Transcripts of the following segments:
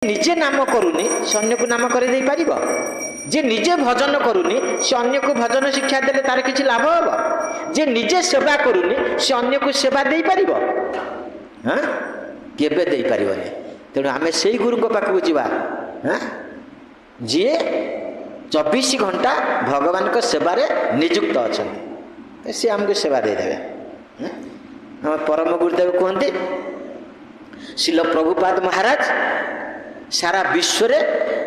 ନିଜେ ନାମ କରୁନି ସେ ଅନ୍ୟକୁ ନାମ କରିଦେଇ ପାରିବ? ଯେ ନିଜେ ଭଜନ କରୁନି ସେ ଅନ୍ୟକୁ ଭଜନ ଶିକ୍ଷା ଦେଲେ ତାର କିଛି ଲାଭ ହବ? ଯେ ନିଜେ ସେବା କରୁନି ସେ ଅନ୍ୟକୁ ସେବା ଦେଇପାରିବ? କେବେ ଦେଇପାରିବନି। ତେଣୁ ଆମେ ସେଇ ଗୁରୁଙ୍କ ପାଖକୁ ଯିବା ଯିଏ 24 ଘଣ୍ଟା ଭଗବାନଙ୍କ ସେବାରେ ନିଯୁକ୍ତ ଅଛନ୍ତି, ସେ ଆମକୁ ସେବା ଦେଇଦେବେ। ଆମ ପରମ ଗୁରୁଦେବ କୁହନ୍ତି, ଶ୍ରୀଲ ପ୍ରଭୁପାଦ ମହାରାଜ ସାରା ବିଶ୍ୱରେ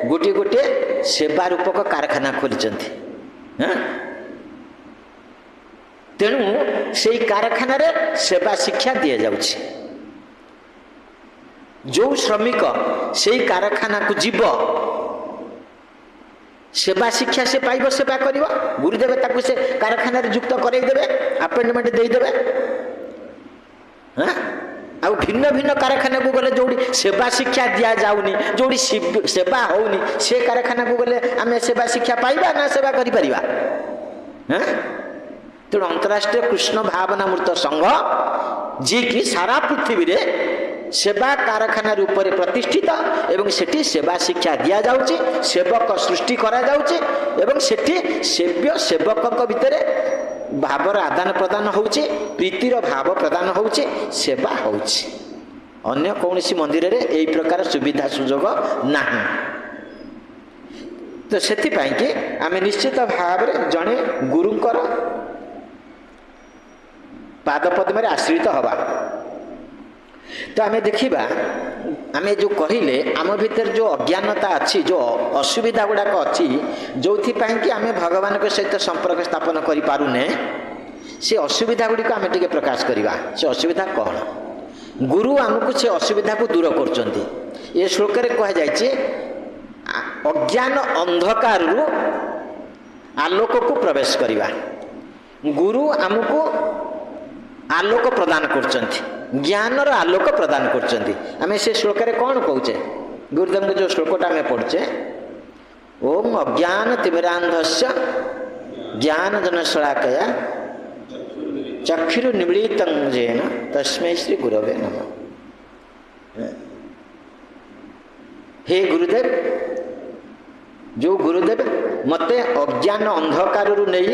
ଗୋଟିଏ ଗୋଟିଏ ସେବା ରୂପକ କାରଖାନା ଖୋଲିଛନ୍ତି। ତେଣୁ ସେଇ କାରଖାନାରେ ସେବା ଶିକ୍ଷା ଦିଆଯାଉଛି। ଯେଉଁ ଶ୍ରମିକ ସେଇ କାରଖାନାକୁ ଯିବ ସେବା ଶିକ୍ଷା ସେ ପାଇବ, ସେବା କରିବ। ଗୁରୁଦେବ ତାକୁ ସେ କାରଖାନାରେ ଯୁକ୍ତ କରାଇଦେବେ, ଆପଏଣ୍ଟମେଣ୍ଟ ଦେଇଦେବେ। ଆଉ ଭିନ୍ନ ଭିନ୍ନ କାରଖାନାକୁ ଗଲେ ଯେଉଁଠି ସେବା ଶିକ୍ଷା ଦିଆଯାଉନି, ଯେଉଁଠି ସେବା ହେଉନି, ସେ କାରଖାନାକୁ ଗଲେ ଆମେ ସେବା ଶିକ୍ଷା ପାଇବା ନା ସେବା କରିପାରିବା? ତେଣୁ ଅନ୍ତରାଷ୍ଟ୍ରୀୟ କୃଷ୍ଣ ଭାବନାମୃତ ସଂଘ ଯିଏକି ସାରା ପୃଥିବୀରେ ସେବା କାରଖାନା ରୂପରେ ପ୍ରତିଷ୍ଠିତ ଏବଂ ସେଠି ସେବା ଶିକ୍ଷା ଦିଆଯାଉଛି, ସେବକ ସୃଷ୍ଟି କରାଯାଉଛି ଏବଂ ସେଠି ସେବ୍ୟ ସେବକଙ୍କ ଭିତରେ ଭାବର ଆଦାନ ପ୍ରଦାନ ହେଉଛି, ପ୍ରୀତିର ଭାବ ପ୍ରଦାନ ହେଉଛି, ସେବା ହେଉଛି। ଅନ୍ୟ କୌଣସି ମନ୍ଦିରରେ ଏହି ପ୍ରକାର ସୁବିଧା ସୁଯୋଗ ନାହିଁ। ତ ସେଥିପାଇଁ କି ଆମେ ନିଶ୍ଚିତ ଭାବରେ ଜଣେ ଗୁରୁଙ୍କର ପାଦପଦ୍ମରେ ଆଶ୍ରିତ ହେବା। ତ ଆମେ ଦେଖିବା, ଆମେ ଯେଉଁ କହିଲେ ଆମ ଭିତରେ ଯେଉଁ ଅଜ୍ଞାନତା ଅଛି, ଯେଉଁ ଅସୁବିଧା ଗୁଡ଼ାକ ଅଛି, ଯେଉଁଥିପାଇଁ କି ଆମେ ଭଗବାନଙ୍କ ସହିତ ସମ୍ପର୍କ ସ୍ଥାପନ କରିପାରୁନେ, ସେ ଅସୁବିଧା ଗୁଡ଼ିକ ଆମେ ଟିକେ ପ୍ରକାଶ କରିବା। ସେ ଅସୁବିଧା କ'ଣ? ଗୁରୁ ଆମକୁ ସେ ଅସୁବିଧାକୁ ଦୂର କରୁଛନ୍ତି। ଏ ଶ୍ଲୋକରେ କୁହାଯାଇଛି, ଅଜ୍ଞାନ ଅନ୍ଧକାରରୁ ଆଲୋକକୁ ପ୍ରବେଶ କରିବା। ଗୁରୁ ଆମକୁ ଆଲୋକ ପ୍ରଦାନ କରୁଛନ୍ତି, ଜ୍ଞାନର ଆଲୋକ ପ୍ରଦାନ କରୁଛନ୍ତି। ଆମେ ସେ ଶ୍ଲୋକରେ କ'ଣ କହୁଛେ? ଗୁରୁଦେବଙ୍କ ଯେଉଁ ଶ୍ଲୋକଟା ଆମେ ପଢ଼ୁଛେ, ଓಂ ଅଜ୍ଞାନ ତିମିରାନ୍ଧସ୍ୟ ଜ୍ଞାନ ଜନ ଶଳାକୟା ଚକ୍ଷୁରୁ ନିମୀଳିତଂ ଯେନ ତସ୍ମୈ ଶ୍ରୀ ଗୁରବେ ନମଃ। ହେ ଗୁରୁଦେବ, ଯେଉଁ ଗୁରୁଦେବ ମୋତେ ଅଜ୍ଞାନ ଅନ୍ଧକାରରୁ ନେଇ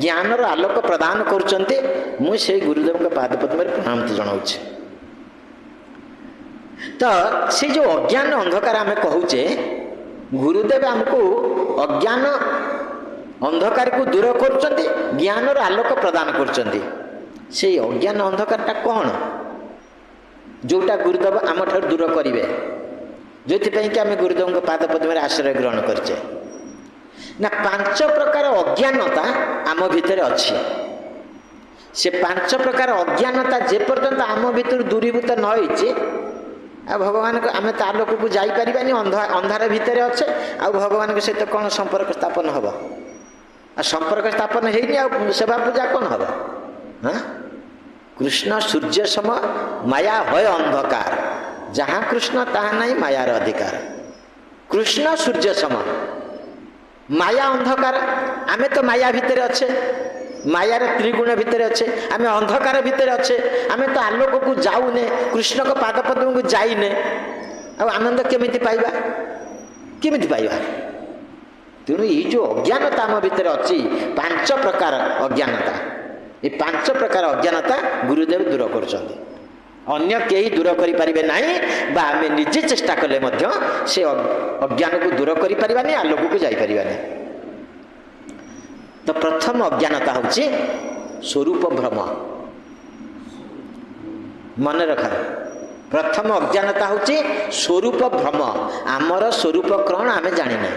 ଜ୍ଞାନର ଆଲୋକ ପ୍ରଦାନ କରୁଛନ୍ତି, ମୁଁ ସେଇ ଗୁରୁଦେବଙ୍କ ପାଦପଦ୍ମରେ ପ୍ରଣାମତି ଜଣାଉଛି। ତ ସେ ଯେଉଁ ଅଜ୍ଞାନ ଅନ୍ଧକାର ଆମେ କହୁଛେ, ଗୁରୁଦେବ ଆମକୁ ଅଜ୍ଞାନ ଅନ୍ଧକାରକୁ ଦୂର କରୁଛନ୍ତି, ଜ୍ଞାନର ଆଲୋକ ପ୍ରଦାନ କରୁଛନ୍ତି। ସେଇ ଅଜ୍ଞାନ ଅନ୍ଧକାରଟା କ'ଣ ଯେଉଁଟା ଗୁରୁଦେବ ଆମଠାରୁ ଦୂର କରିବେ, ଯେଉଁଥିପାଇଁ କି ଆମେ ଗୁରୁଦେବଙ୍କ ପାଦପଦ୍ମରେ ଆଶ୍ରୟ ଗ୍ରହଣ କରିଛେ? ନା 5 ପ୍ରକାର ଅଜ୍ଞାନତା ଆମ ଭିତରେ ଅଛି। ସେ 5 ପ୍ରକାର ଅଜ୍ଞାନତା ଯେପର୍ଯ୍ୟନ୍ତ ଆମ ଭିତରୁ ଦୂରୀଭୂତ ନ ହେଇଛି, ଆଉ ଭଗବାନଙ୍କ ଆମେ ତା ଆଲୋକକୁ ଯାଇପାରିବାନି। ଅନ୍ଧାର ଭିତରେ ଅଛେ, ଆଉ ଭଗବାନଙ୍କ ସହିତ କ'ଣ ସମ୍ପର୍କ ସ୍ଥାପନ ହେବ? ଆଉ ସମ୍ପର୍କ ସ୍ଥାପନ ହେଇନି, ଆଉ ସେବା ପୂଜା କ'ଣ ହେବ? କୃଷ୍ଣ ସୂର୍ଯ୍ୟ ସମ ମାୟା ଭୟ ଅନ୍ଧକାର, ଯାହା କୃଷ୍ଣ ତାହା ନାହିଁ ମାୟାର ଅଧିକାର। କୃଷ୍ଣ ସୂର୍ଯ୍ୟ ସମ, ମାୟା ଅନ୍ଧକାର। ଆମେ ତ ମାୟା ଭିତରେ ଅଛେ, ମାୟାର ତ୍ରିଗୁଣ ଭିତରେ ଅଛେ, ଆମେ ଅନ୍ଧକାର ଭିତରେ ଅଛେ, ଆମେ ତ ଆଲୋକକୁ ଯାଉନେ, କୃଷ୍ଣଙ୍କ ପାଦପଦ୍ମକୁ ଯାଇନେ, ଆଉ ଆନନ୍ଦ କେମିତି ପାଇବା? କେମିତି ପାଇବା? ତେଣୁ ଏଇ ଯେଉଁ ଅଜ୍ଞାନତା ଆମ ଭିତରେ ଅଛି, 5 ପ୍ରକାର ଅଜ୍ଞାନତା, ଏ 5 ପ୍ରକାର ଅଜ୍ଞାନତା ଗୁରୁଦେବ ଦୂର କରୁଛନ୍ତି। ଅନ୍ୟ କେହି ଦୂର କରିପାରିବେ ନାହିଁ, ବା ଆମେ ନିଜେ ଚେଷ୍ଟା କଲେ ମଧ୍ୟ ସେ ଅଜ୍ଞାନକୁ ଦୂର କରିପାରିବାନି, ଆଲୋକକୁ ଯାଇପାରିବାନି। ତ ପ୍ରଥମ ଅଜ୍ଞାନତା ହେଉଛି ସ୍ୱରୂପ ଭ୍ରମ। ମନେ ରଖ, ପ୍ରଥମ ଅଜ୍ଞାନତା ହେଉଛି ସ୍ୱରୂପ ଭ୍ରମ। ଆମର ସ୍ୱରୂପ କ'ଣ ଆମେ ଜାଣିନେ।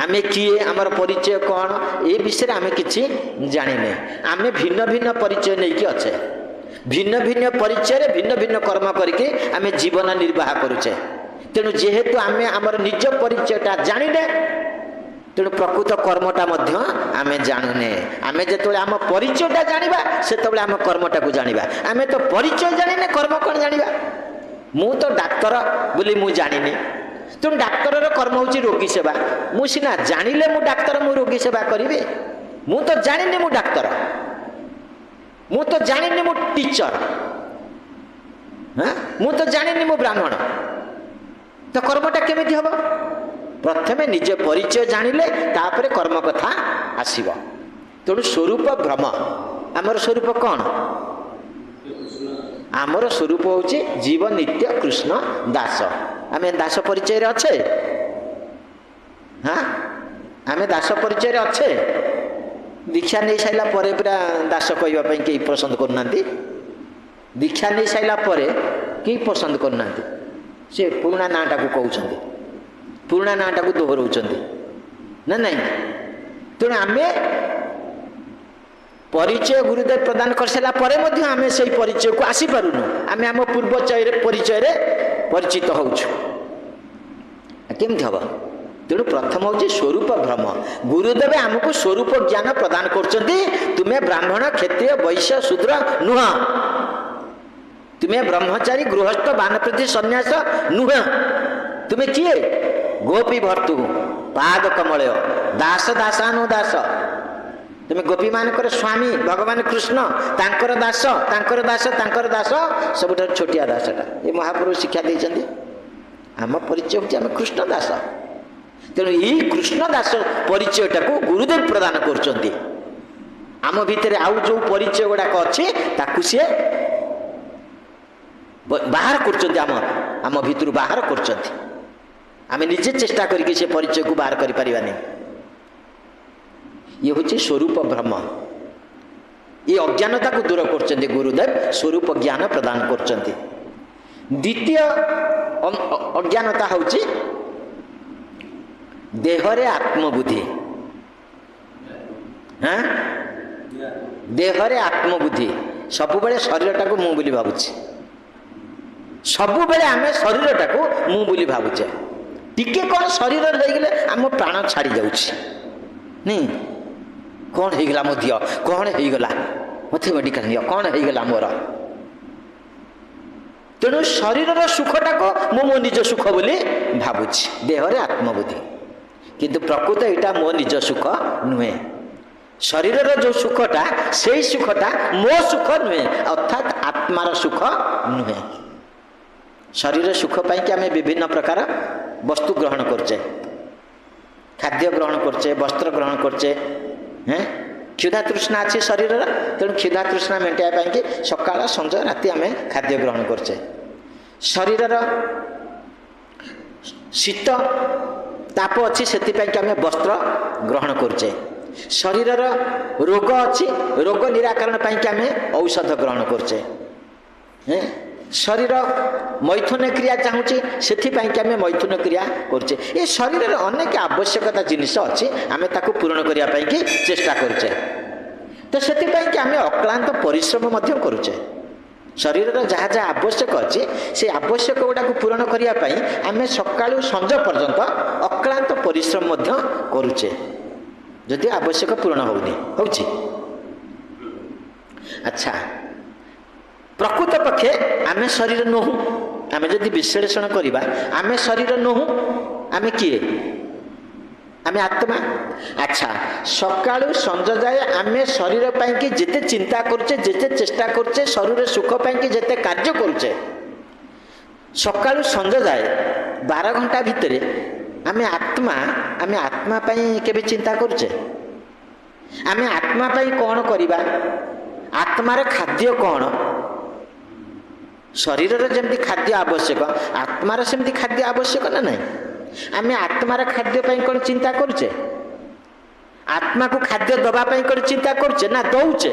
ଆମେ କିଏ, ଆମର ପରିଚୟ କ'ଣ, ଏ ବିଷୟରେ ଆମେ କିଛି ଜାଣିନେ। ଆମେ ଭିନ୍ନ ଭିନ୍ନ ପରିଚୟ ନେଇକି ଅଛେ, ଭିନ୍ନ ଭିନ୍ନ ପରିଚୟରେ ଭିନ୍ନ ଭିନ୍ନ କର୍ମ କରିକି ଆମେ ଜୀବନ ନିର୍ବାହ କରୁଛେ। ତେଣୁ ଯେହେତୁ ଆମେ ଆମର ନିଜ ପରିଚୟଟା ଜାଣିନେ, ତେଣୁ ପ୍ରକୃତ କର୍ମଟା ମଧ୍ୟ ଆମେ ଜାଣୁନେ। ଆମେ ଯେତେବେଳେ ଆମ ପରିଚୟଟା ଜାଣିବା, ସେତେବେଳେ ଆମ କର୍ମଟାକୁ ଜାଣିବା। ଆମେ ତ ପରିଚୟ ଜାଣିନେ, କର୍ମ କ'ଣ ଜାଣିବା? ମୁଁ ତ ଡାକ୍ତର ବୋଲି ମୁଁ ଜାଣିନି, ତେଣୁ ଡାକ୍ତରର କର୍ମ ହେଉଛି ରୋଗୀ ସେବା। ମୁଁ ସିନା ଜାଣିଲେ ମୁଁ ଡାକ୍ତର, ମୁଁ ରୋଗୀ ସେବା କରିବି? ମୁଁ ତ ଜାଣିନି ମୁଁ ଡାକ୍ତର, ମୁଁ ତ ଜାଣିନି ମୁଁ ଟିଚର। हाँ मु तो जानी मु ब्राह्मण तो कर्मटा केमिति हम प्रथमे निज परिचय जानिले तापर कर्म कथा आसीब तेणु स्वरूप भ्रम आमर स्वरूप कौन आमर स्वरूप होची जीव नित्य कृष्ण दास आमे दास परिचय रे अच्छे हाँ आमे दास परिचय रे अच्छे दीक्षा नहीं साइला परे पूरा दास कहवा कहीं पसंद करना दीक्षा नहीं साइला परे कहीं पसंद करना से पुराणा नाटा को कहते पुराणा नाटा को दोहराउं ना नहीं तेणु आमे परिचय गुरुदेव प्रदान कर सारा परे मध्य आमे से परिचय को आसी पारुनु आमे आम पूर्व परिचय रे परिचित होउछु केमति हबो तेणु प्रथम हूँ स्वरूप भ्रम गुरुदेव आमको स्वरूप ज्ञान प्रदान करछन्ती तुमे ब्राह्मण क्षत्रिय वैश्य शूद्र नुह तुम्हें ब्रह्मचारी गृहस्थ बानप्रति सन्यास नुह तुम्हें किए गोपी भर्तु पाद कमल दास दासानु दास तुम्हें गोपी मानकर स्वामी भगवान कृष्ण तांकर दास तांकर दास तांकर दास सबुठार छोटिया दासटा ये महाप्रभु शिक्षा देइछन्ती आम परिचय होछि आम कृष्ण दास तेणु यही कृष्ण दास परिचयटा को गुरुदेव प्रदान करछन्ती आम भितर आउ जो परिचय गुड़ाक अच्छे ताकू सी बाहर करछन्ती आम भितर बाहर करछन्ती आमे निजे चेष्टा करके से परिचय को बाहर करि परिबानी ये हूँ स्वरूप भ्रम ये अज्ञानता को दूर करछन्ती गुरुदेव स्वरूप ज्ञान प्रदान करछन्ती द्वितीय अज्ञानता हूँ देहरे आत्मबुद्धि हाँ देहरे आत्मबुद्धि सबुबले शरीरटा को मु बोली भावुछि सबुबले आमे शरीरटा को मु बोली भावुछे टिके कौन शरीर जाइगले आम प्राण छाड़ी जाउछि नहीं कौन हो गला मो दियो कौन हो गला मते मेडिकल नियो कौन हो गला मोर तेणु शरीर सुखटा को मो निज सुख बोली भावुछि देहरे आत्मबुद्धि किंतु प्रकृत यहाँ मो निज सुख नुहे शरीर जो सुखटा से सुखटा मो सुख नुहे अर्थात आत्मार सुख नुहे शरीर सुख पाई कि आम विभिन्न प्रकार वस्तु ग्रहण करचे खाद्य ग्रहण करचे वस्त्र ग्रहण करचे हैं क्षुधा तृष्णा अच्छी शरीर तेणु क्षुधा तृष्णा मेटाइबा कि सकाळ संज राति आम खाद्य ग्रहण करचे शरीर शीत ताप अच्छी से आम वस्त्र ग्रहण करचे शरीर रोग अच्छी रोग निराकरण पाई आम औषध ग्रहण करचे शरीर मैथुन क्रिया चाहूँगी से आम मैथुन क्रिया करचे ये शरीर अनेक आवश्यकता जिनिस अच्छी आम ताकू पूरण करने की चेष्टा करचे तो से आम अक्लांत परिश्रम करुचे शरीर जहाँ जहाँ आवश्यक अच्छी से आवश्यक गुड़ा पूरण करने आम सकाळु संज पर्यंत अक्लांत परिश्रम करुचे जदि आवश्यक पूरण होनी होची अच्छा प्रकृत पक्षे आमे शरीर नहु आमे जदि विश्लेषण करिबा आमे शरीर नहु आमे किए आमे आत्मा अच्छा सकाळु संज जाए आमे शरीर पाई कि जेते चिंता करचे जेते चेष्टा करचे शरीर सुख पाई कि जेते कार्य करचे सकाळु संज जाए 12 घंटा भितरे आमे आत्मा पाई केबे चिंता करचे आमे आत्मा पाई कौन करिबा आत्मार खाद्य कौन शरीर जमी खाद्य आवश्यक आत्मार सेमती खाद्य आवश्यक ना नहीं आम आत्मार खाद्य कौन चिंता करुचे आत्मा को खाद्य दवाई कौन चिंता करुचे ना दौचे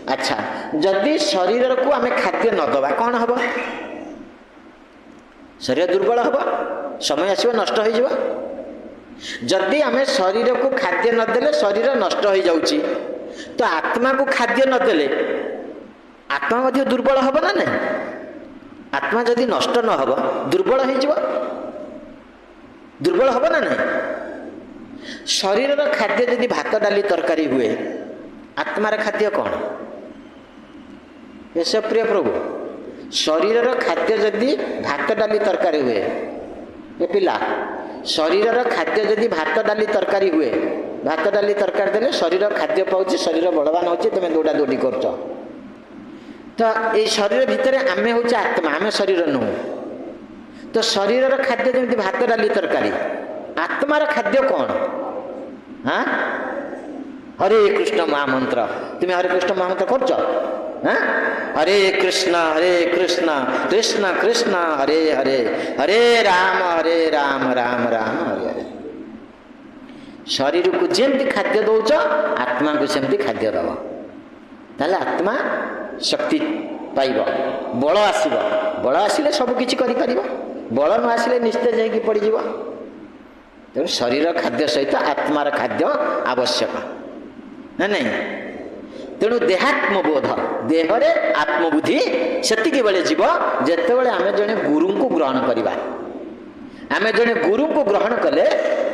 अच्छा जदि शरीर को आम खाद्य न दबा कौन हम शरीर दुर्बल हम समय आसो नष्ट हो जदि आम शरीर को खाद्य नदेले शरीर नष्ट हो जाउची तो आत्मा को खाद्य नदेले आत्मा मध्य दुर्बल हम ना नहीं आत्मा जदि नष्ट न हो दुर्बल हो दुर्बल हम ना नहीं शरीर खाद्य जदि भात डाली तरकारी हुए आत्मार खाद्य कौन ये प्रिय प्रभु शरीर खाद्य जदि भात डाली तरकारी हुए ये पिला शरीर खाद्य जदि भात डाली तरकारी हुए भात डाली तरकारी देले शरीर खाद्य पाउची शरीर बलवान होची तुम दौड़ा दौड़ी कर तो ये शरीर भितर आमे हूँ आत्मा, आमे शरीर नुह। तो शरीर खाद्य जमी भात डाली तरकारी, आत्मार खाद्य कौन? हाँ, हरे कृष्ण महामंत्र। तुम्हें हरे कृष्ण महामंत्र करछ? हाँ, हरे कृष्ण कृष्ण कृष्ण हरे हरे, हरे राम राम राम हरे हरे। शरीर को जमती खाद्य दौच, आत्मा को सेमती खाद्य दब, ताले आत्मा शक्ति पाइब, बल आसिब। बल आसिले सब किछि करि परिबो, बल न आसिले निस्तेज होइकि पड़ि जिवो। तेणु शरीर खाद्य सहित आत्मार खाद्य आवश्यक ना नहीं। तेणु देहात्मबोध, देहरे आत्मबुद्धि सेतिके बेले जीव जेतेबेले आमे जने गुरु को ग्रहण करिबा। आमे जने गुरु को ग्रहण कले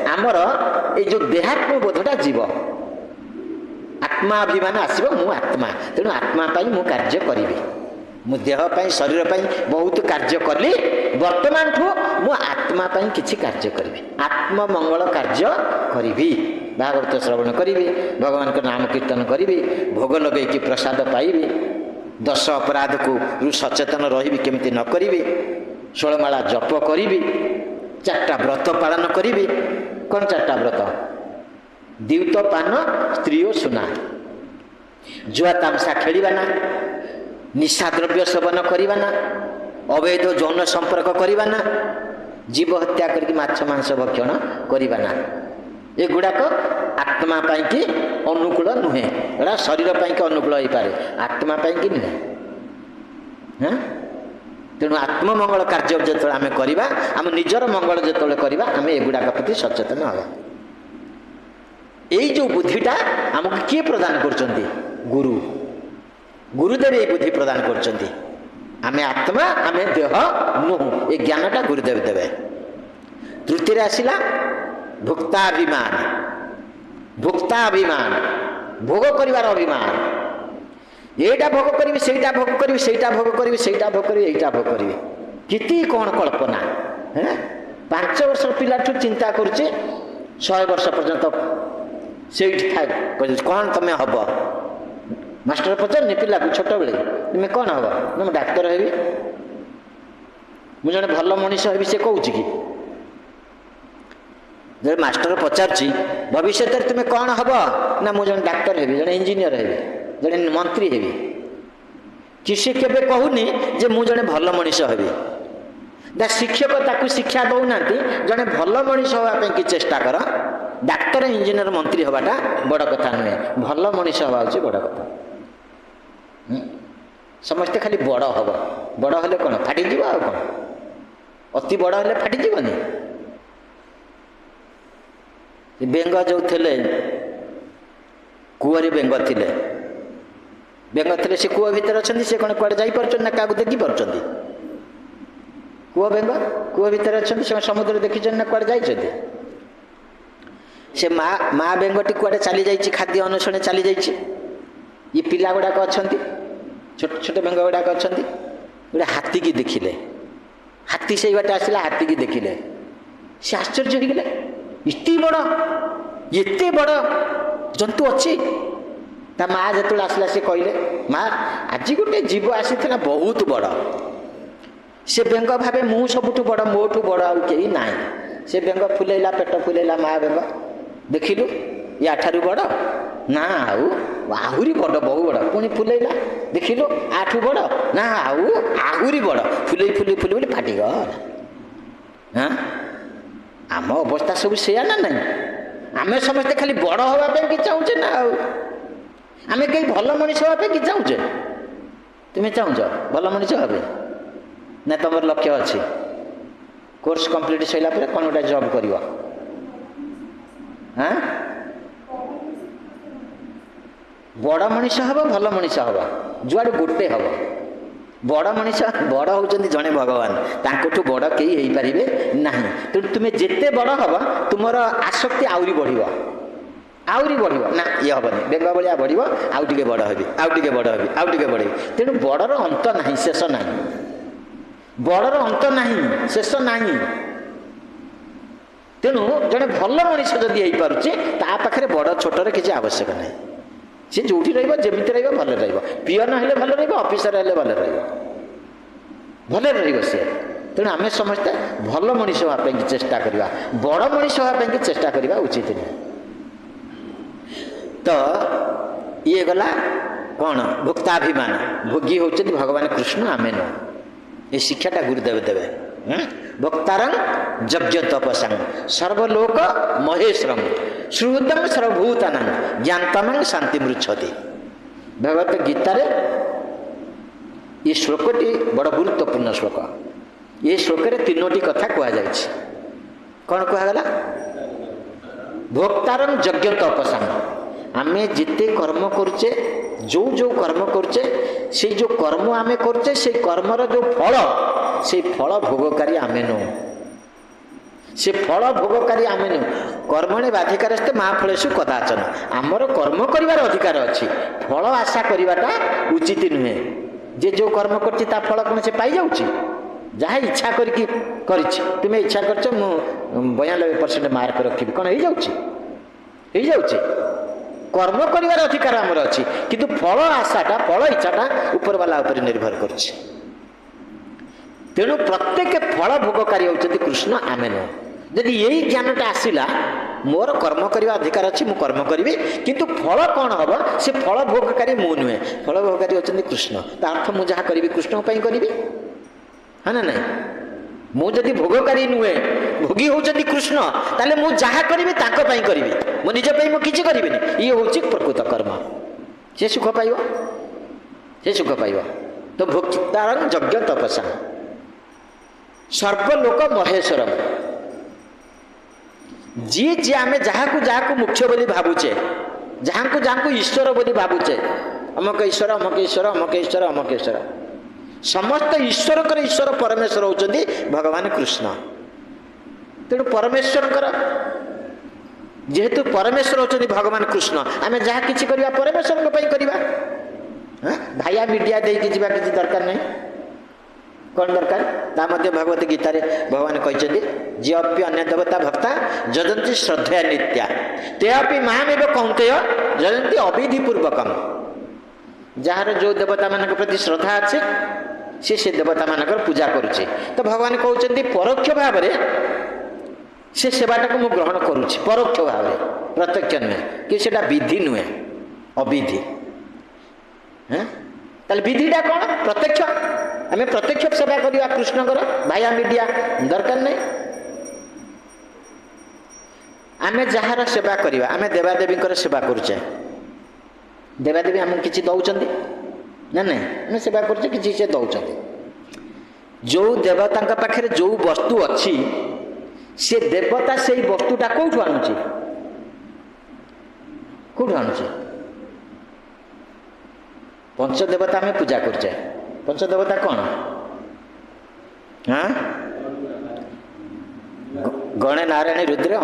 आमर ए जो देहात्मबोधटा जीव, आत्माभिमान आसब, मु आत्मा। तेणु आत्मा पाई मु कार्य करी, मु देह पाई शरीर पाई बहुत कार्य कली, वर्तमान ठू मु आत्मा पाई किछि कार्य करी, आत्म मंगल कार्य करी। भागवत श्रवण करी, भगवान का नाम कीर्तन करी, भोग लगे प्रसाद पाइबी, 10 अपराध को सचेतन रही केमती न करी, 16 माला जप करी, 4टा व्रत पालन करी। कौन 4टा व्रत? द्यूत पान, स्त्री सुना, जुआ तामसा खेलना, निशा द्रव्य सेवन करना, अवैध यौन संपर्क करना, जीव हत्या करके माछ मांस भक्षण करना। ये गुड़ाक आत्मा पाई कि अनुकूल नुहे, एड़ा शरीर पाई कि अनुकूल हो पारे, आत्मा पाई कि नुहे। हाँ, तेणु आत्ममंगल कार्य जो आम करवा, आम निजर मंगल जो करवा, आम एगुड़ाक प्रति सचेतन हाँ। यही जो बुद्धिटा आमको किए प्रदान करछंती? गुरु, गुरुदेव ये बुद्धि प्रदान करछंती। आमे आत्मा, आमे देह नुह, ये ज्ञानटा गुरुदेव देवे। तृतीय आसिला भुक्ताभिमान, भुक्ताभिमान भोग करिवार अभिमान। एटा भोग करी, सेटा भोग करी, सेटा भोग करी, सेटा भोग करी, एटा भोग करी, किती कौन कल्पना है। 5 वर्ष पिला चिंता करुचे 100 वर्ष पर्यंत से कौन तुम्हें हम? मास्टर पचारे पिला को छोट बेले तुम्हें कौन हम? ना डाक्तर हेबी, मुझे भल मनीष हेबी, से कौच कि जब मास्टर पचार भविष्य तुम्हें कौन हम? ना मुझे डाक्तर हेबी, जड़े इंजीनियर हेबी, जड़े मंत्री हेबी। कि से केबे कहूनी जे मु जड़े भल मनीष हेबी। शिक्षक ताकू शिक्षा दौना जड़े भल मनीष हाँपी कि चेष्टा कर। डाक्तर इंजीनियर मंत्री हवाटा बड़ कथा नुहे, भल मनीष हवा हूँ बड़ कथा। समस्ते खाली बड़ हम, बड़ हेले कौन फाटिज आ कौन? अति बड़ हेले फाटिजनी। बेंग जो थे कूअरे बेंग थे, बेंग थे से कूआ भितर अच्छा, से कौन कड़े जापर ना क्या देखी पार्टी? कूआ बेंग कूआ भितर अच्छा, से समुद्र देखी ना कड़े जाइए? से माँ बेंगटी कूड़े चली जाइए, खाद्य अन्वेषण चली जाइए। ये पिला गुड़ाक अच्छा, छोट छोट बेंग गुड़ाक अच्छा, गोटे हाथी की देखिले, हाथी से बाटे आसला, हाथी की देखिले, से आश्चर्य हो गले, इतनी बड़, एते बड़ जंतु अच्छी। ता माँ जो आसला से कहले, माँ आज गोटे जीव आसी बहुत बड़। से बेंग भावे मु सबुठु बड़, मोठू बड़ आउ कहीं ना। से बेंग फुलेला, पेट फुलेला, माँ बेंग देखिलु या ठारू बड़ ना, आहुरी बड़, बहु बड़, पुणी फुलेला, देखिलु आठू बड़ ना, आहुरी बड़, फुले फुले फुले बोले फाटिगला। हाँ, आम अवस्था सब सेया ना नहीं? आम समस्ते खाली बड़ हाँपे कि चाहूचे ना? आम कहीं भल मनीष हाँपे कि चाहूचे? तुम्हें चाहूच भल मनीष हाँपे ना? तुम लक्ष्य अच्छी कोर्स कंप्लीट सैला पर कौन गोटे जॉब कर? हाँ, बड़ मनीष हम, भल मनीष हम, जुआड़े गोटे हम। बड़ मनीष बड़ होउचंदी जड़े भगवान, तांकोठू बड़ केही हेई परिबे नाही। तेणु तुम्हें जेते बड़ हम, तुमर आसक्ति आउरी बढ़िबो, आउरी बढ़िबो ना। ये हेनी बेंग भाया बढ़िबो, आउ टिके बड़ हेबी, आउ टिके बड़ हेबी, आउ टिके बड़ हेबी। तेणु बड़र अंत नाही, शेष नाही, बड़र अंत नाही, शेष नाही। तेणु जड़े भल मनीष जदि हो पारे ता पाखे बड़ छोटर किसी आवश्यक नहीं। सी जो जमी भले पीएन हेल्ले भले ऑफिसर हेल्ले भले भले सी तेणु आम समस्ते भल मनीष हाँपाई चेष्टा करवा बड़ मनीष हाँपाई चेष्टा करवा उचित नहीं। तो ये गला कौन भुक्ताभिमान भोगी होती भगवान कृष्ण आमे न ये शिक्षाटा गुरुदेव देवे भक्तारं यज्ञ तपसंग सर्वलोक महेश्वरम श्रुतम सर्वभूतानां ज्ञानतमं शांति मृच्छति। भगवत गीता रे ये श्लोकटी बड़ गुरुत्वपूर्ण श्लोक। ये श्लोक रे तीनोटी कथा कह जाए कौन कहगला भोक्तारं यज्ञ तपसंग आमे जिते कर्म करुचे जो जो कर्म करुचे से जो कर्म आमे करुचे से कर्मर जो फल से फल भोगकारी आमे नु से फल भोगकारी आमे नु कर्मणे बाधिकारस्ते महाफलेषु कदाचन आमर कर्म करिवार अधिकार अछि फल आशा करिवाटा उचित नुहे। जे जो कर्म करछि ता फल कोन से पाई जाउछि जहाँ इच्छा करके करिछि तुमे इच्छा करछ मु 92% मार्क रखिबि कोन हेइ जाउछि कर्म करिवार अधिकार आमर अछि किंतु फल आशाटा फल इच्छाटा ऊपर वाला ऊपर निर्भर करछि। तेणु प्रत्येक फल भोगकारी होउछथि कृष्ण आमे न यदि यही ज्ञानटा आसिला मोर कर्म करवा अधिकार अछि मु कर्म करिवि किंतु फल कौन हम से फल भोगकारी मु नुहे फल भोगकारी होउछथि कृष्ण ता अर्थ मु जहाँ करिवि कृष्ण पई करिवि है ना नहीं मु जदि भोगकारी नुहे भोगी होउछथि कृष्ण ताले मु जहाँ करिवि ताको पई करिवि मु निज पई मु किछि करिविनि ये होउछि प्रकृत कर्म से सुख पाइबो तो भोक्तारं यज्ञ तपसा सर्वलोक महेश्वरम जी जी आमे जहाँ को मुख्य बोली भावुचे जहाँ को ईश्वर बोली भावुचे अमक ईश्वर अमक ईश्वर अमक ईश्वर अमक ईश्वर समस्त ईश्वर कर ईश्वर परमेश्वर होउछन्ति भगवान कृष्ण। तेणु परमेश्वर जेहेतु परमेश्वर होउछन्ति भगवान कृष्ण आमे जहाँ किछि करिवा परमेश्वर को पई करिवा भाया मीडिया देकी जिबा किछि दरकार नहीं कौन दरकार ता मध्य भगवत गीता रे भगवान कहते जे अपि अन्य देवता भक्ता जदंती श्रद्धया नित्या ते अपि महामेव कौन्तेय जदंती अविधि पूर्वकम जार जो देवता मान प्रति श्रद्धा अच्छे से देवता मान पूजा करुचे तो भगवान कहते परोक्ष भाव से सेवाटा को मुझे ग्रहण करुच्ची परोक्ष भाव प्रत्यक्ष नुहे कि सेटा विधि नुहे अविधि ताले विधिटा कौन प्रत्यक्ष आमे प्रत्यक्ष सेवा करिया कृष्णकर भाया मीडिया दरकार नहीं आमे जहार सेवा करिया आमे देवादेवी सेवा करुचे देवादेवी आमको किसी दौरान ना नहीं आम सेवा करुचे किसी से दौरान जो देवता पाखे जो वस्तु अच्छी से देवता से वस्तुटा कौटू आणुची पंचदेवता आम पूजा करुचे पंचदेवता कौन हाँ गणे नारायणी रुद्र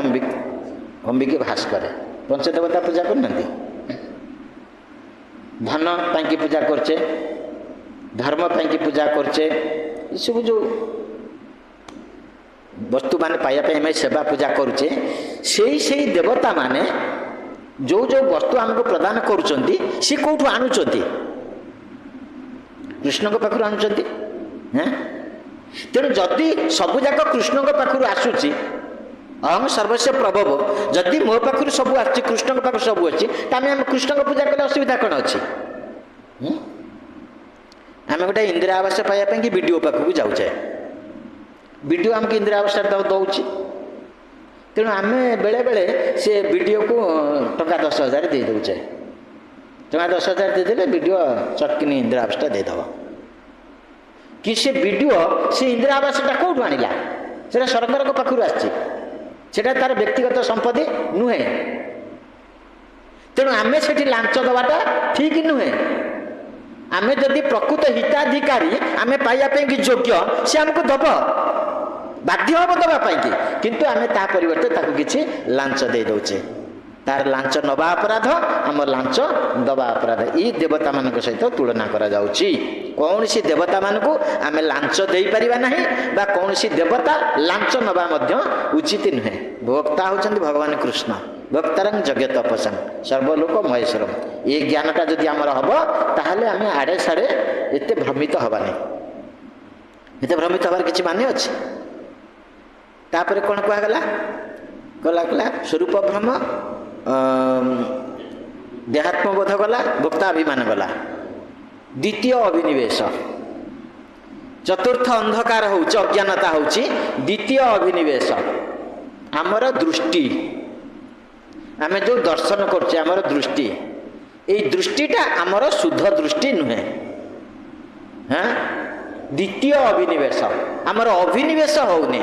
अंबिके भास्कर पंचदेवता पूजा करना धन पाई पूजा करचे धर्म पाई पूजा करचे ये सब जो वस्तु माने पाइबा सेवा पूजा करुचे से देवता माने जो जो वस्तु आमको प्रदान करुचंती सी कौटू आणुचंती कृष्ण को पाखु आणुचंती तेणु जदि सबुजाक कृष्ण को पाखु आसुची अहम सर्वस्व प्रभव जदि मो पाखु सब आसुची कृष्ण को पाखु सब अच्छी तामे हम कृष्ण को पूजा कले असुविधा कौन अच्छी आम गोटे इंदिरा आवास पाइबा कि वीडियो पाखु जाऊे वीडियो आमको इंदिरा आवास दौची तेणु आम बेले बेले से वीडियो को टका 10,000 दे दौचे टका 10,000 देदेले वीडियो चटकिनी इंदिरा आवासटा देदेव कि से वीडियो से इंदिरा आवासटा कौटू आणला से सरकार को पाखु आसटा तार व्यक्तिगत संपत्ति नुहे तेणु आमे से लांच दवाटा ठीक नुहे आमे जदि प्रकृत हिताधिकारी आमे पाइबा योग्य से आमको दब बाध्य हम दवापाई किंतु आमे ता परिवर्ते ताकू किछि लांच दे दौचे तार लांच नवा अपराध आम लांच दबा अपराध ये देवता मान सहित तुलना करा जाउची कौन सी देवता मान को आमे लांच दे परिबा नहीं बा कौन सी देवता लांच नवा मध्य उचित नुहे भोक्ता होचंदी भगवान कृष्ण। ଭକ୍ତାରଂ ଯଜ୍ଞ ତପସଂ ସର୍ବଲୋକ ମହେଶ୍ୱରମ୍। ଏ ଜ୍ଞାନଟା ଯଦି ଆମର ହେବ ତାହେଲେ ଆମେ ଆଡ଼େ ସାଡ଼େ ଏତେ ଭ୍ରମିତ ହେବାନି। ଏତେ ଭ୍ରମିତ ହେବାର କିଛି ମାନେ ଅଛି? ତାପରେ କ'ଣ କୁହାଗଲା? ଗଲା ସ୍ୱରୂପ ଭ୍ରମ, ଦେହାତ୍ମବୋଧ ଗଲା, ଭୋକ୍ତାଭିମାନ ଗଲା। ଦ୍ୱିତୀୟ ଅଭିନିବେଶ, ଚତୁର୍ଥ ଅନ୍ଧକାର ହେଉଛି, ଅଜ୍ଞାନତା ହେଉଛି। ଦ୍ୱିତୀୟ ଅଭିନିବେଶ ଆମର ଦୃଷ୍ଟି। ଆମେ ଯେଉଁ ଦର୍ଶନ କରୁଛେ ଆମର ଦୃଷ୍ଟି, ଏଇ ଦୃଷ୍ଟିଟା ଆମର ଶୁଦ୍ଧ ଦୃଷ୍ଟି ନୁହେଁ। ହଁ, ଦ୍ୱିତୀୟ ଅଭିନିବେଶ ଆମର ଅଭିନିବେଶ ହେଉନି,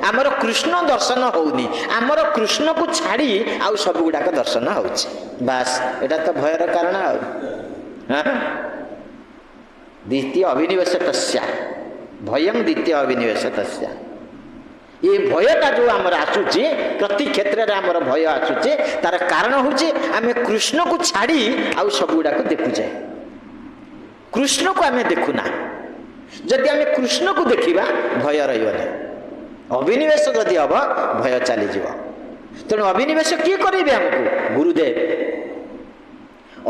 ଆମର କୃଷ୍ଣ ଦର୍ଶନ ହେଉନି, ଆମର କୃଷ୍ଣକୁ ଛାଡ଼ି ଆଉ ସବୁ ଗୁଡ଼ାକ ଦର୍ଶନ ହେଉଛି। ବାସ୍, ଏଇଟା ତ ଭୟର କାରଣ ଆଉ। ଦ୍ୱିତୀୟ ଅଭିନିବେଶ ତସ୍ୟା ଭୟଂ ଦ୍ୱିତୀୟ ଅଭିନିବେଶ ତସ୍ୟା। ଏ ଭୟଟା ଯେଉଁ ଆମର ଆସୁଛି, ପ୍ରତି କ୍ଷେତ୍ରରେ ଆମର ଭୟ ଆସୁଛି, ତାର କାରଣ ହେଉଛି ଆମେ କୃଷ୍ଣକୁ ଛାଡ଼ି ଆଉ ସବୁ ଗୁଡ଼ାକ ଦେଖୁଛେ। କୃଷ୍ଣକୁ ଆମେ ଦେଖୁନା। ଯଦି ଆମେ କୃଷ୍ଣକୁ ଦେଖିବା ଭୟ ରହିବନି। ଅଭିନିବେଶ ଯଦି ହବ ଭୟ ଚାଲିଯିବ। ତେଣୁ ଅଭିନିବେଶ କିଏ କରେଇବେ ଆମକୁ? ଗୁରୁଦେବ।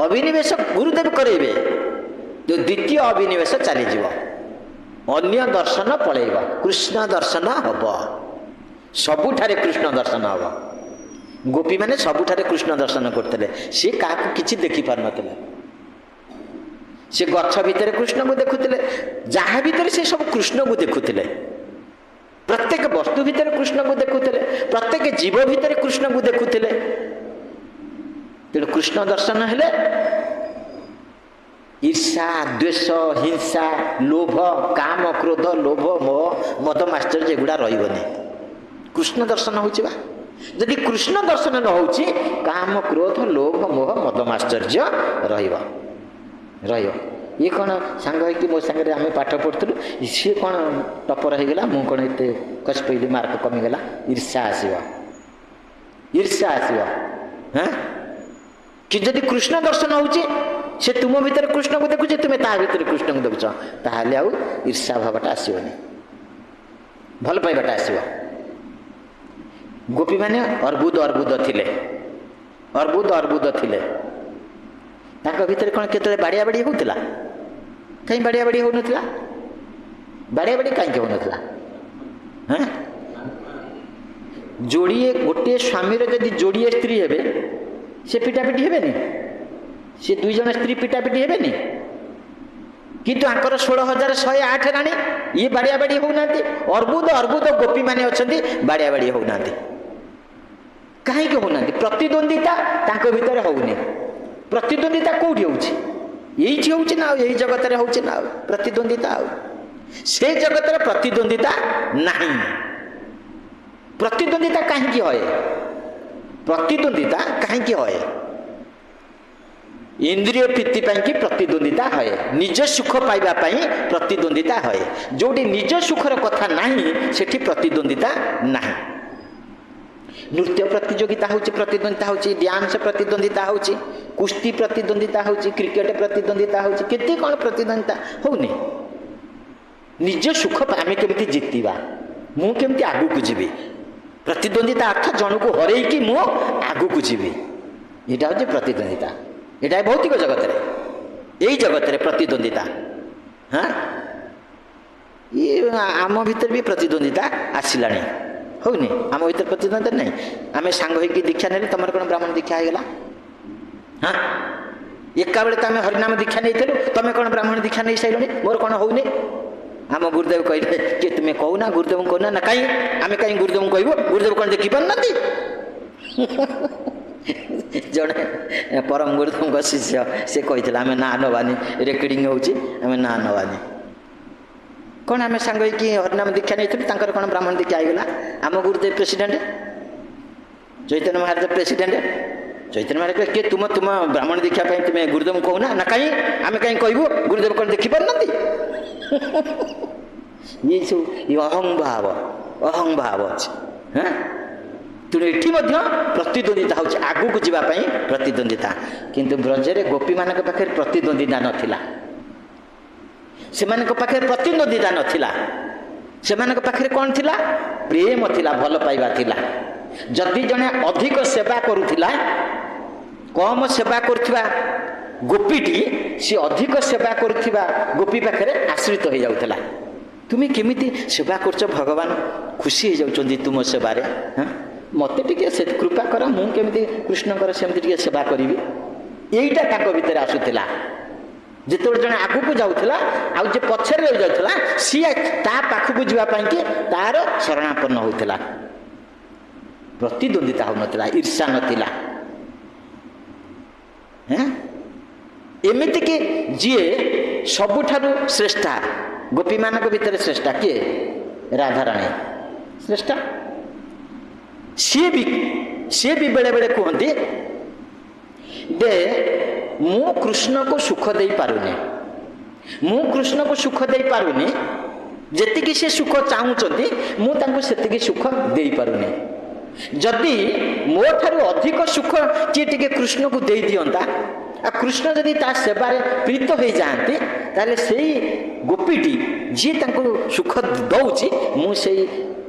ଅଭିନିବେଶ ଗୁରୁଦେବ କରେଇବେ। ଦ୍ୱିତୀୟ ଅଭିନିବେଶ ଚାଲିଯିବ, ଅନ୍ୟ ଦର୍ଶନ ପଳେଇବ, କୃଷ୍ଣ ଦର୍ଶନ ହବ। ସବୁଠାରେ କୃଷ୍ଣ ଦର୍ଶନ ହବ। ଗୋପୀମାନେ ସବୁଠାରେ କୃଷ୍ଣ ଦର୍ଶନ କରୁଥିଲେ। ସେ କାହାକୁ କିଛି ଦେଖିପାରୁନଥିଲେ। ସେ ଗଛ ଭିତରେ କୃଷ୍ଣଙ୍କୁ ଦେଖୁଥିଲେ, ଯାହା ଭିତରେ ସେ ସବୁ କୃଷ୍ଣଙ୍କୁ ଦେଖୁଥିଲେ। ପ୍ରତ୍ୟେକ ବସ୍ତୁ ଭିତରେ କୃଷ୍ଣଙ୍କୁ ଦେଖୁଥିଲେ, ପ୍ରତ୍ୟେକ ଜୀବ ଭିତରେ କୃଷ୍ଣଙ୍କୁ ଦେଖୁଥିଲେ। ତେଣୁ କୃଷ୍ଣ ଦର୍ଶନ ହେଲେ ଈର୍ଷା, ଦ୍ୱେଷ, ହିଂସା, ଲୋଭ, କାମ, କ୍ରୋଧ, ଲୋଭ, ମୋହ, ମଦ, ମାଶ୍ଚର୍ଯ୍ୟ ଏଗୁଡ଼ା ରହିବନି। କୃଷ୍ଣ ଦର୍ଶନ ହେଉଛି ବା। ଯଦି କୃଷ୍ଣ ଦର୍ଶନ ନ ହେଉଛି କାମ, କ୍ରୋଧ, ଲୋଭ, ମୋହ, ମଦ, ମାଶ୍ଚର୍ଯ୍ୟ ରହିବ। ଇଏ କ'ଣ ସାଙ୍ଗ ହେଇକି ମୋ ସାଙ୍ଗରେ ଆମେ ପାଠ ପଢ଼ୁଥିଲୁ, ସିଏ କ'ଣ ଟପର ହେଇଗଲା, ମୁଁ କ'ଣ ଏତେ ଖସି ପଇଲି, ମାର୍କ କମିଗଲା। ଈର୍ଷା ଆସିବ। ହଁ, କି ଯଦି କୃଷ୍ଣ ଦର୍ଶନ ହେଉଛି, ସେ ତୁମ ଭିତରେ କୃଷ୍ଣକୁ ଦେଖୁଛି, ତୁମେ ତା ଭିତରେ କୃଷ୍ଣକୁ ଦେଖୁଛ, ତାହେଲେ ଆଉ ଈର୍ଷା ଭାବଟା ଆସିବନି, ଭଲ ପାଇବାଟା ଆସିବ। ଗୋପୀମାନେ ଅର୍ବୁଦ ଥିଲେ। ତାଙ୍କ ଭିତରେ କ'ଣ କେତେବେଳେ ବାଡ଼ିଆ ବାଡ଼ି ହେଉଥିଲା? କାହିଁ ବାଡ଼ିଆ ବାଡ଼ି ହେଉନଥିଲା? ବାଡ଼ିଆ ବାଡ଼ି କାହିଁକି ହେଉନଥିଲା? ହଁ, ଗୋଟିଏ ସ୍ୱାମୀର ଯଦି ଯୋଡ଼ିଏ ସ୍ତ୍ରୀ ହେବେ, ସେ ପିଟାପିଟି ହେବେନି? ସେ 2 ଜଣ ସ୍ତ୍ରୀ ପିଟାପିଟି ହେବେନି? କିନ୍ତୁ ଆଙ୍କର 16,108 ରାଣୀ, ଇଏ ବାଡ଼ିଆ ବାଡ଼ି ହେଉନାହାନ୍ତି। ଅର୍ବୁଦ ଗୋପୀମାନେ ଅଛନ୍ତି, ବାଡ଼ିଆ ବାଡ଼ି ହେଉନାହାନ୍ତି। କାହିଁକି ହେଉନାହାନ୍ତି? ପ୍ରତିଦ୍ୱନ୍ଦିତା ତାଙ୍କ ଭିତରେ ହେଉନି। ପ୍ରତିଦ୍ୱନ୍ଦିତା କେଉଁଠି ହେଉଛି? ଏଇଠି ହେଉଛି ନା, ଆଉ ଏଇ ଜଗତରେ ହେଉଛି ନା, ଆଉ ପ୍ରତିଦ୍ୱନ୍ଦିତା। ଆଉ ସେ ଜଗତରେ ପ୍ରତିଦ୍ୱନ୍ଦିତା ନାହିଁ। ପ୍ରତିଦ୍ୱନ୍ଦିତା କାହିଁକି ହୁଏ? ଇନ୍ଦ୍ରିୟ ପ୍ରୀତି ପାଇଁକି ପ୍ରତିଦ୍ୱନ୍ଦିତା ହୁଏ, ନିଜ ସୁଖ ପାଇବା ପାଇଁ ପ୍ରତିଦ୍ୱନ୍ଦିତା ହୁଏ। ଯେଉଁଠି ନିଜ ସୁଖର କଥା ନାହିଁ ସେଠି ପ୍ରତିଦ୍ୱନ୍ଦିତା ନାହିଁ। ନୃତ୍ୟ ପ୍ରତିଯୋଗିତା ହେଉଛି, ପ୍ରତିଦ୍ୱନ୍ଦିତା ହେଉଛି, ଡ୍ୟାନ୍ସ ପ୍ରତିଦ୍ୱନ୍ଦିତା ହେଉଛି, କୁସ୍ତି ପ୍ରତିଦ୍ୱନ୍ଦିତା ହେଉଛି, କ୍ରିକେଟ ପ୍ରତିଦ୍ୱନ୍ଦିତା ହେଉଛି, କେତେ କ'ଣ ପ୍ରତିଦ୍ୱନ୍ଦିତା ହେଉନି? ନିଜ ସୁଖ ଆମେ କେମିତି ଜିତିବା, ମୁଁ କେମିତି ଆଗକୁ ଯିବି, ପ୍ରତିଦ୍ୱନ୍ଦିତା ଅର୍ଥ ଜଣକୁ ହରେଇକି ମୁଁ ଆଗକୁ ଯିବି, ଏଇଟା ହେଉଛି ପ୍ରତିଦ୍ୱନ୍ଦିତା। ଏଇଟା ଭୌତିକ ଜଗତରେ। ଏଇ ଜଗତରେ ପ୍ରତିଦ୍ୱନ୍ଦିତା। ହଁ, ଇଏ ଆମ ଭିତରେ ବି ପ୍ରତିଦ୍ୱନ୍ଦିତା ଆସିଲାଣି, ହେଉନି? ଆମ ଭିତରେ ପ୍ରତିଦ୍ୱନ୍ଦିତା ନାହିଁ। ଆମେ ସାଙ୍ଗ ହେଇକି ଦୀକ୍ଷା ନେଲେ, ତମର କ'ଣ ବ୍ରାହ୍ମଣ ଦୀକ୍ଷା ହେଇଗଲା? ହଁ, ଏକାବେଳେ ତ ଆମେ ହରିନାମ ଦୀକ୍ଷା ନେଇଥିଲୁ, ତମେ କ'ଣ ବ୍ରାହ୍ମଣ ଦୀକ୍ଷା ନେଇ ସାରିଲଣି, ମୋର କ'ଣ ହେଉନି? ଆମ ଗୁରୁଦେବ କହିଲେ, କିଏ ତୁମେ କହୁନା, ଗୁରୁଦେବଙ୍କୁ କହୁନା। ନା କାହିଁ, ଆମେ କାହିଁ ଗୁରୁଦେବଙ୍କୁ କହିବୁ? ଗୁରୁଦେବ କ'ଣ ଦେଖିପାରୁନାହାନ୍ତି? ଜଣେ ପରମ ଗୁରୁଦେବଙ୍କ ଶିଷ୍ୟ, ସେ କହିଥିଲା ଆମେ ନାଁ ନେବାନି, ରେକର୍ଡିଂ ହେଉଛି, ଆମେ ନାଁ ନେବାନି। କ'ଣ ଆମେ ସାଙ୍ଗ ହେଇକି ହରିନାମ ଦୀକ୍ଷା ନେଇଥିଲୁ, ତାଙ୍କର କ'ଣ ବ୍ରାହ୍ମଣ ଦୀକ୍ଷା ହେଇଗଲା? ଆମ ଗୁରୁଦେବ ପ୍ରେସିଡେଣ୍ଟ, ଚୈତନ୍ୟ ମହାରାଜ ପ୍ରେସିଡେଣ୍ଟ। ଚୈତନ୍ୟ ମହାରାଜ କହିଲେ, କିଏ ତୁମ ବ୍ରାହ୍ମଣ ଦୀକ୍ଷା ପାଇଁ ତୁମେ ଗୁରୁଦେବଙ୍କୁ କହୁନା? ନା କାହିଁ, ଆମେ କାହିଁ କହିବୁ? ଗୁରୁଦେବ କ'ଣ ଦେଖିପାରୁନାହାନ୍ତି? ଇଏ ସବୁ ଅହଂଭାବ ଅଛି। ହଁ, ତେଣୁ ଏଠି ମଧ୍ୟ ପ୍ରତିଦ୍ୱନ୍ଦିତା ହେଉଛି, ଆଗକୁ ଯିବା ପାଇଁ ପ୍ରତିଦ୍ୱନ୍ଦିତା। କିନ୍ତୁ ବ୍ରଜରେ ଗୋପୀମାନଙ୍କ ପାଖରେ ପ୍ରତିଦ୍ୱନ୍ଦିତା ନଥିଲା। ସେମାନଙ୍କ ପାଖରେ ପ୍ରତିଦ୍ୱନ୍ଦିତା ନଥିଲା। ସେମାନଙ୍କ ପାଖରେ କ'ଣ ଥିଲା? ପ୍ରେମ ଥିଲା, ଭଲ ପାଇବା ଥିଲା। जदि जड़े अधिक सेवा करुला कम सेवा करुवा गोपीटी सी अधिक सेवा करुवा गोपी पाखे आश्रित हो जाऊला। तुम्हें केमिति सेवा करछ भगवान खुशी हो जाउछन्ति तुम सेवारे। हाँ मत टे से कृपा कर मुझे कृष्णकर सेमती सेवा करी यहीटा ताक भितर आसूला। जिते जड़े आगू को जाऊला आउ जे पछरे रही जाऊला सी ता पाखक जावाई तार शरणापन्न होता। प्रतिद्वंदिता हो नाला ईर्षा नाला। एमती कि जी सबुठारु श्रेष्ठा गोपी मान भितर श्रेष्ठा किए राधाराणी श्रेष्ठा। सी भी बेले बेले कहते दे मु कृष्ण को सुख दे पारुनी, मु कृष्ण को सुख दे पारुनी जेतिकी से सुख चाहूँगी मुझे सुख दे पारुनी। जदि मो ठारू अधिक सुख किए टे कृष्ण को दे दिंता आ कृष्ण जदि ता सेवारे प्रीत हो जाती ताले से गोपीटी जी सुख दौची मुझे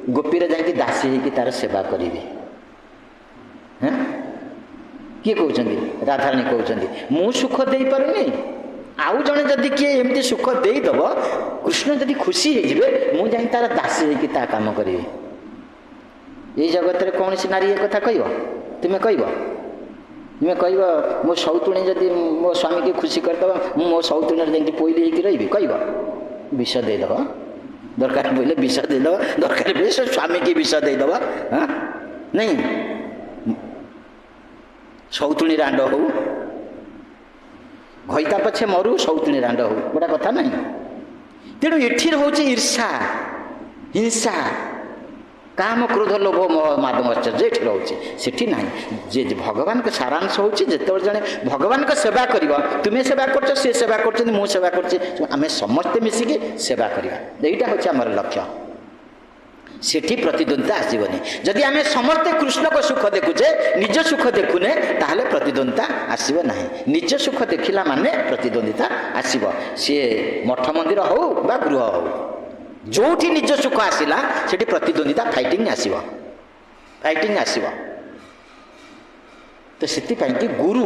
गोपीर जाकि दासी होगी तार सेवा करी। हाँ किए कहते राधाराणी कहते मु सुख दे पारुनी आउ जड़े जदि किए एमती सुख देदब कृष्ण जदि खुशी हो मुझे तार दासी होगी ता काम करी। ये जगत में कौन सी नारी एक कथा कह तुम्हें कह मो सौतुणी जदि मो स्वामी की खुशी करदब मो सौतुणी जमी पोइली होगी रही कह विष देदब दरकार पड़े विष देदब दरकार पड़े स्वामी की विष देदब। हाँ नहीं सौतुणी रांड हो घईता पछे मरु सौतुणी रांड हो गोटा कथा नहीं। तेणु ये रोचे ईर्षा हिंसा काम क्रोध लोभ मोह मादम आश्चर्य ये रोचे सेठी ना जे भगवान का सारांश हूँ जिते जड़े भगवान का सेवा कर तुम्हें सेवा कर सी सेवा कर मु सेवा कर समस्ते मिसिकी सेवा करवा यहीटा हूँ आम लक्ष्य। सेठी प्रतिद्वंदिता आसबनी जदि आम समस्ते कृष्ण को सुख देखुचे निज सुख देखुने ताहले प्रतिद्वंदिता आसब ना। निज सुख देखला माने प्रतिद्वंदिता आसब सी मठ मंदिर हो बा गृह हो जोठी निज सुख आसला से प्रतिद्वंदिता फाइटिंग आसब। तो से गुरु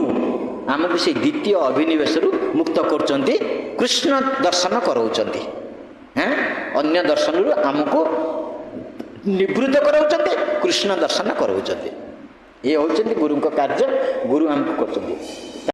आमको से द्वितीय अभिनिवेश मुक्त कर कृष्ण दर्शन कराउछन्ति। हाँ अन्य दर्शन रु आमको निवृत्त कराउछन्ति कृष्ण दर्शन कराउछन्ति। ये होउछन्ति गुरु का कार्य गुरु आमको करछन्ति।